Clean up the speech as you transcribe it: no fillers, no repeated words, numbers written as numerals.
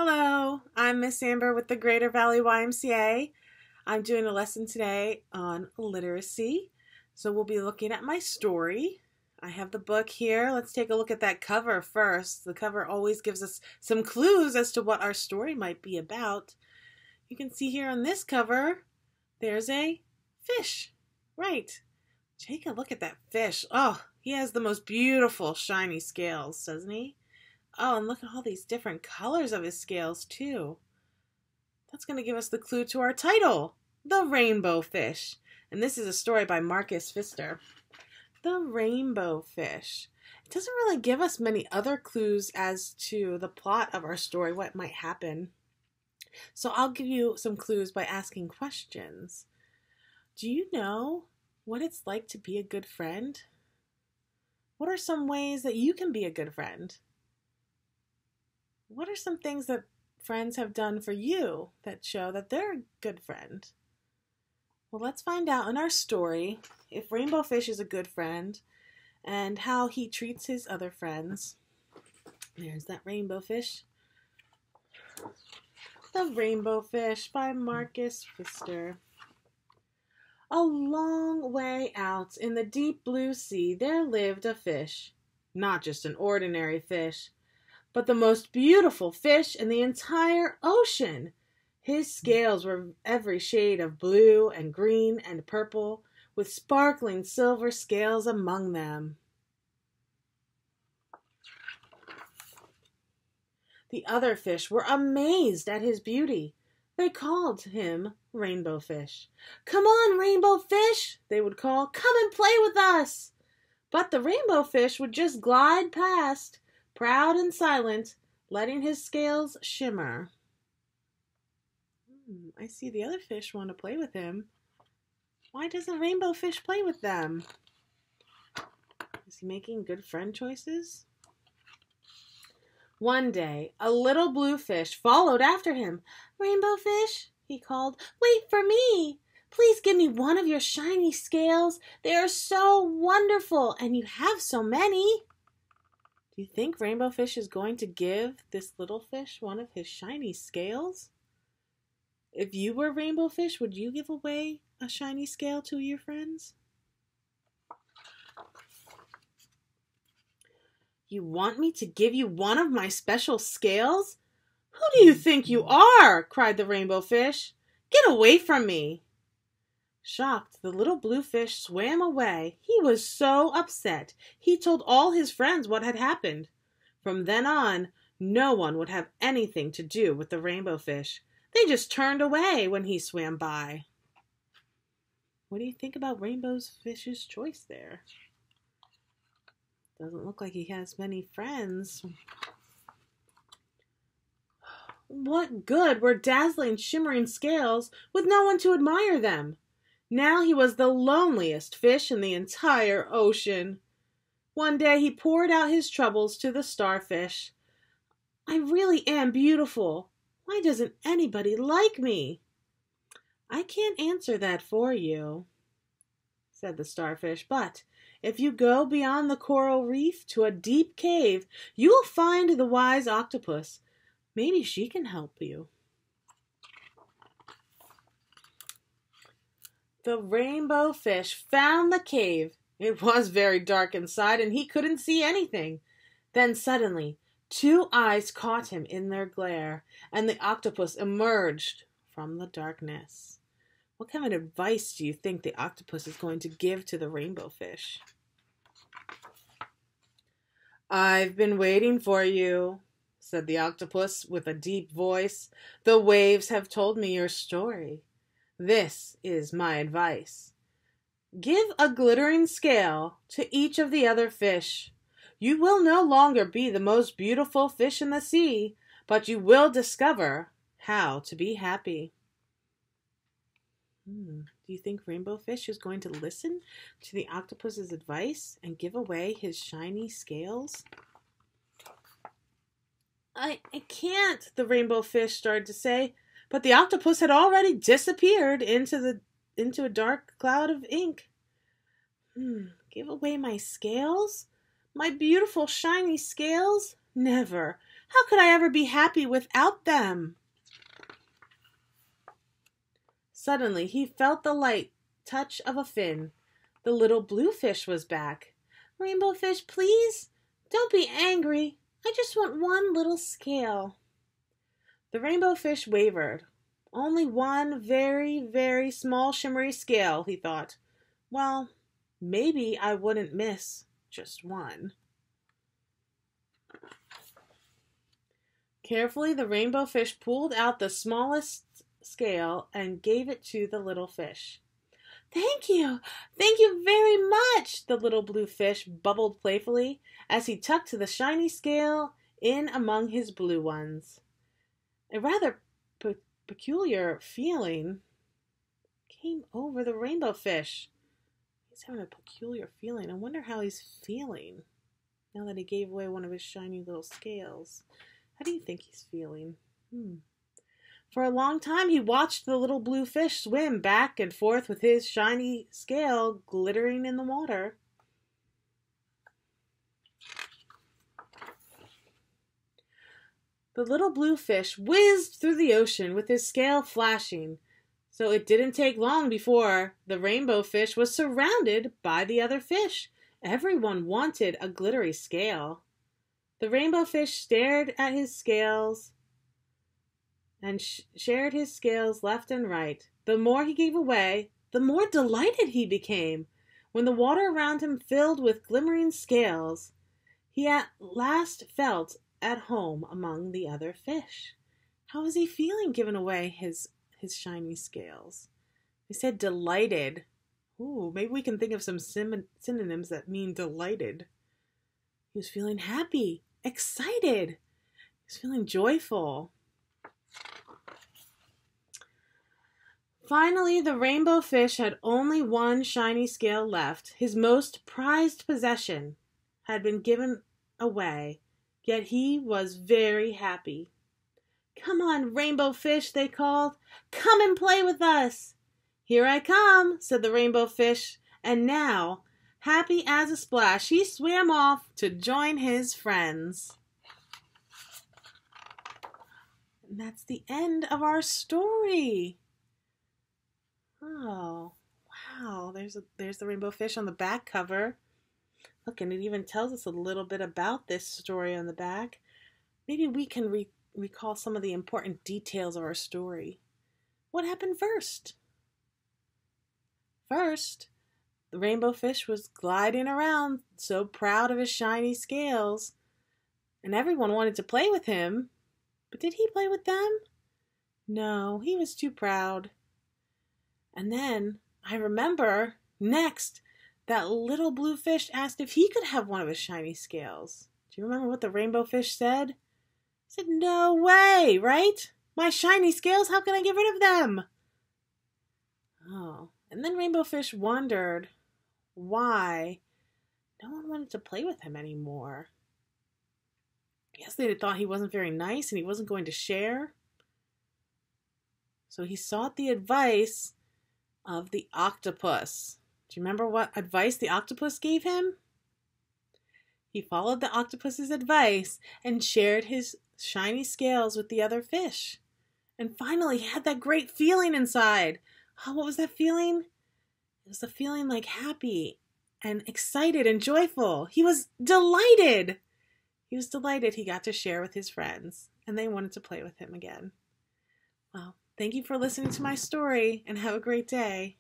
Hello, I'm Miss Amber with the Greater Valley YMCA. I'm doing a lesson today on literacy. So we'll be looking at my story. I have the book here. Let's take a look at that cover first. The cover always gives us some clues as to what our story might be about. You can see here on this cover, there's a fish. Right. Take a look at that fish. Oh, he has the most beautiful shiny scales, doesn't he? Oh, and look at all these different colors of his scales, too. That's going to give us the clue to our title, The Rainbow Fish. And this is a story by Marcus Pfister. The Rainbow Fish. It doesn't really give us many other clues as to the plot of our story, what might happen. So I'll give you some clues by asking questions. Do you know what it's like to be a good friend? What are some ways that you can be a good friend? What are some things that friends have done for you that show that they're a good friend? Well, let's find out in our story if Rainbow Fish is a good friend and how he treats his other friends. There's that Rainbow Fish. The Rainbow Fish by Marcus Pfister. A long way out in the deep blue sea there lived a fish. Not just an ordinary fish, but the most beautiful fish in the entire ocean. His scales were every shade of blue and green and purple, with sparkling silver scales among them. The other fish were amazed at his beauty. They called him Rainbow Fish. "Come on, Rainbow Fish," they would call. "Come and play with us." But the Rainbow Fish would just glide past, proud and silent, letting his scales shimmer. I see the other fish want to play with him. Why doesn't Rainbow Fish play with them? Is he making good friend choices? One day, a little blue fish followed after him. "Rainbow Fish," he called, "wait for me. Please give me one of your shiny scales. They are so wonderful, and you have so many." Do you think Rainbow Fish is going to give this little fish one of his shiny scales? If you were Rainbow Fish, would you give away a shiny scale to your friends? "You want me to give you one of my special scales? Who do you think you are?" cried the Rainbow Fish. "Get away from me." Shocked, the little blue fish swam away. He was so upset. He told all his friends what had happened. From then on, no one would have anything to do with the Rainbow Fish. They just turned away when he swam by. What do you think about Rainbow Fish's choice there? Doesn't look like he has many friends. What good were dazzling, shimmering scales with no one to admire them? Now he was the loneliest fish in the entire ocean. One day he poured out his troubles to the starfish. "I really am beautiful. Why doesn't anybody like me?" "I can't answer that for you," said the starfish, "but if you go beyond the coral reef to a deep cave, you will find the wise octopus. Maybe she can help you." The Rainbow Fish found the cave. It was very dark inside, and he couldn't see anything. Then suddenly, two eyes caught him in their glare, and the octopus emerged from the darkness. What kind of advice do you think the octopus is going to give to the Rainbow Fish? "I've been waiting for you," said the octopus with a deep voice. "The waves have told me your story. This is my advice. Give a glittering scale to each of the other fish. You will no longer be the most beautiful fish in the sea, but you will discover how to be happy." Do you think Rainbow Fish is going to listen to the octopus's advice and give away his shiny scales? I can't," the Rainbow Fish started to say, but the octopus had already disappeared into a dark cloud of ink. Give away my scales? My beautiful shiny scales? Never. How could I ever be happy without them? Suddenly, he felt the light touch of a fin. The little blue fish was back. Rainbow fish, please, don't be angry. I just want one little scale. The rainbow fish wavered. Only one very, very small shimmery scale, he thought. Well, maybe I wouldn't miss just one. Carefully, the rainbow fish pulled out the smallest scale and gave it to the little fish. Thank you very much, the little blue fish bubbled playfully as he tucked the shiny scale in among his blue ones. A rather peculiar feeling came over the rainbow fish. He's having a peculiar feeling. I wonder how he's feeling now that he gave away one of his shiny little scales. How do you think he's feeling? For a long time, he watched the little blue fish swim back and forth with his shiny scale glittering in the water. The little blue fish whizzed through the ocean with his scale flashing, so it didn't take long before the rainbow fish was surrounded by the other fish. Everyone wanted a glittery scale. The rainbow fish stared at his scales and shared his scales left and right. The more he gave away, the more delighted he became. When the water around him filled with glimmering scales, he at last felt at home among the other fish. How was he feeling giving away his shiny scales? He said delighted. Ooh, maybe we can think of some synonyms that mean delighted. He was feeling happy, excited. He was feeling joyful. Finally, the rainbow fish had only one shiny scale left. His most prized possession had been given away, yet he was very happy. Come on, rainbow fish, they called. Come and play with us. Here I come, said the rainbow fish, and now, happy as a splash, he swam off to join his friends. And that's the end of our story. Oh, wow. There's the rainbow fish on the back cover. Look, and it even tells us a little bit about this story on the back. Maybe we can recall some of the important details of our story. What happened first? First, the rainbow fish was gliding around, so proud of his shiny scales, and everyone wanted to play with him. But did he play with them? No, he was too proud. And then, I remember, next, that little blue fish asked if he could have one of his shiny scales. Do you remember what the rainbow fish said? He said, no way, right? My shiny scales, how can I get rid of them? Oh, and then rainbow fish wondered why no one wanted to play with him anymore. I guess they thought he wasn't very nice and he wasn't going to share. So he sought the advice of the octopus. Do you remember what advice the octopus gave him? He followed the octopus's advice and shared his shiny scales with the other fish. And finally, he had that great feeling inside. Oh, what was that feeling? It was a feeling like happy and excited and joyful. He was delighted. He was delighted he got to share with his friends, and they wanted to play with him again. Well, thank you for listening to my story, and have a great day.